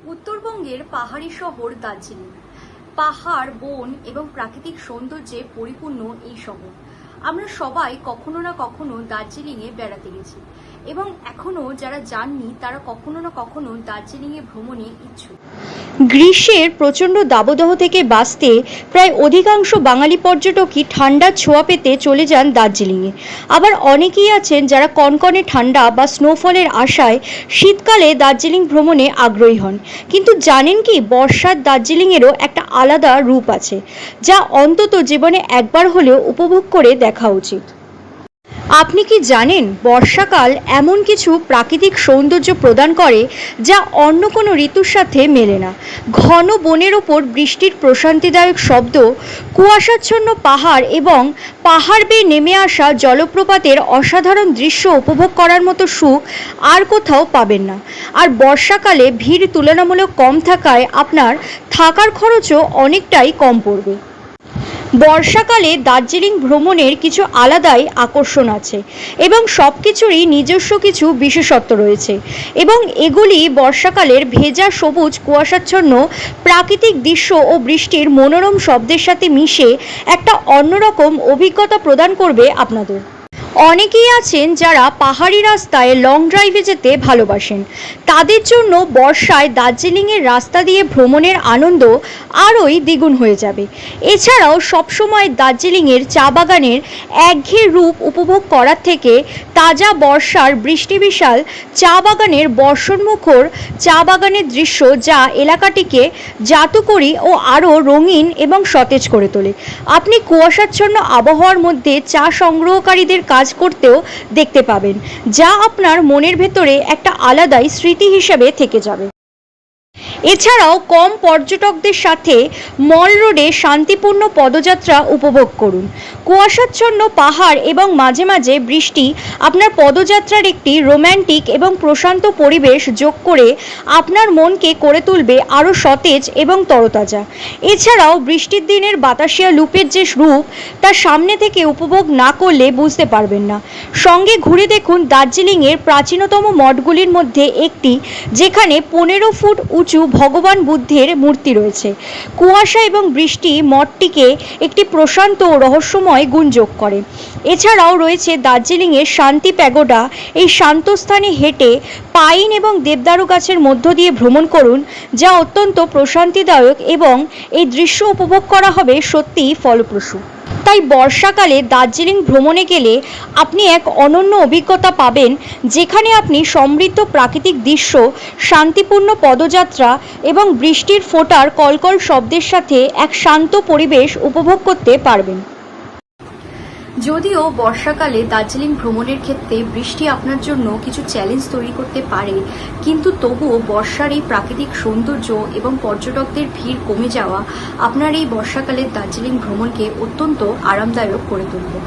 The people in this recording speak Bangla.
উত্তরবঙ্গের পাহাড়ি শহর দার্জিলিং। পাহাড়, বন এবং প্রাকৃতিক সৌন্দর্যে পরিপূর্ণ এই শহর। আমরা সবাই কখনো না কখনো দার্জিলিংয়ে বেড়াতে গেছি এবং এখনো যারা যাননি তারা কখনো না কখনো দার্জিলিংয়ে ভ্রমণে ইচ্ছুক। গ্রীষ্মের প্রচণ্ড দাবদাহ থেকে বাঁচতে প্রায় অধিকাংশ বাঙালি পর্যটকই ঠান্ডার ছোঁয়া পেতে চলে যান দার্জিলিংয়ে। আবার অনেকেই আছেন যারা কনকনে ঠান্ডা বা স্নোফলের আশায় শীতকালে দার্জিলিং ভ্রমণে আগ্রহী হন। কিন্তু জানেন কি, বর্ষার দার্জিলিংয়েরও একটা আলাদা রূপ আছে, যা অন্তত জীবনে একবার হলেও উপভোগ করে দেখা উচিত। আপনি কি জানেন, বর্ষাকাল এমন কিছু প্রাকৃতিক সৌন্দর্য প্রদান করে যা অন্য কোনো ঋতুর সাথে মেলে না। ঘন বনের ওপর বৃষ্টির প্রশান্তিদায়ক শব্দ, কুয়াশাচ্ছন্ন পাহাড় এবং পাহাড় বেয়ে নেমে আসা জলপ্রপাতের অসাধারণ দৃশ্য উপভোগ করার মতো সুখ আর কোথাও পাবেন না। আর বর্ষাকালে ভিড় তুলনামূলক কম থাকায় আপনার থাকার খরচও অনেকটাই কম পড়বে। বর্ষাকালে দার্জিলিং ভ্রমণের কিছু আলাদাই আকর্ষণ আছে এবং সব কিছুরই নিজস্ব কিছু বিশেষত্ব রয়েছে, এবং এগুলি বর্ষাকালের ভেজা সবুজ কুয়াশাচ্ছন্ন প্রাকৃতিক দৃশ্য ও বৃষ্টির মনোরম শব্দের সাথে মিশে একটা অন্যরকম অভিজ্ঞতা প্রদান করবে আপনাদের। অনেকেই আছেন যারা পাহাড়ি রাস্তায় লং ড্রাইভে যেতে ভালোবাসেন। তাদের জন্য বর্ষায় দার্জিলিংয়ের রাস্তা দিয়ে ভ্রমণের আনন্দ আরোই দ্বিগুণ হয়ে যাবে। এছাড়াও সবসময় দার্জিলিংয়ের চা বাগানের একঘেয়ে রূপ উপভোগ করার থেকে তাজা বর্ষার বৃষ্টি বিশাল চা বাগানের বর্ষণমুখর চা বাগানের দৃশ্য, যা এলাকাটিকে জাদুকরী ও আরও রঙিন এবং সতেজ করে তোলে। আপনি কুয়াশাচ্ছন্ন আবহাওয়ার মধ্যে চা সংগ্রহকারীদের কাজ করতেও দেখতে পাবেন, যা আপনার মনের ভেতরে একটা আলাদাই স্মৃতি হিসেবে থেকে যাবে। এছাড়াও কম পর্যটকদের সাথে মল রোডে শান্তিপূর্ণ পদযাত্রা উপভোগ করুন। কুয়াশাচ্ছন্ন পাহাড় এবং মাঝে মাঝে বৃষ্টি আপনার পদযাত্রার একটি রোম্যান্টিক এবং প্রশান্ত পরিবেশ যোগ করে আপনার মনকে করে তুলবে আরও সতেজ এবং তরতাজা। এছাড়াও বৃষ্টির দিনের বাতাসিয়া লুপের যে রূপ, তা সামনে থেকে উপভোগ না করলে বুঝতে পারবেন না। সঙ্গে ঘুরে দেখুন দার্জিলিংয়ের প্রাচীনতম মঠগুলির মধ্যে একটি, যেখানে 15 ফুট উঁচু ভগবান বুদ্ধের মূর্তি রয়েছে। কুয়াশা এবং বৃষ্টি মঠটিকে একটি প্রশান্ত ও রহস্যময় গুণ যোগ করে। এছাড়াও রয়েছে দার্জিলিংয়ের শান্তি প্যাগোডা। এই শান্ত স্থানে হেঁটে পাইন এবং দেবদারু গাছের মধ্য দিয়ে ভ্রমণ করুন, যা অত্যন্ত প্রশান্তিদায়ক, এবং এই দৃশ্য উপভোগ করা হবে সত্যিই ফলপ্রসূ। তাই বর্ষাকালে দার্জিলিং ভ্রমণে গেলে আপনি এক অনন্য অভিজ্ঞতা পাবেন, যেখানে আপনি সমৃদ্ধ প্রাকৃতিক দৃশ্য, শান্তিপূর্ণ পদযাত্রা এবং বৃষ্টির ফোঁটার কলকল শব্দের সাথে এক শান্ত পরিবেশ উপভোগ করতে পারবেন। যদিও বর্ষাকালে দার্জিলিং ভ্রমণের ক্ষেত্রে বৃষ্টি আপনার জন্য কিছু চ্যালেঞ্জ তৈরি করতে পারে, কিন্তু তবুও বর্ষার এই প্রাকৃতিক সৌন্দর্য এবং পর্যটকদের ভিড় কমে যাওয়া আপনার এই বর্ষাকালের দার্জিলিং ভ্রমণকে অত্যন্ত আরামদায়ক করে তুলবে।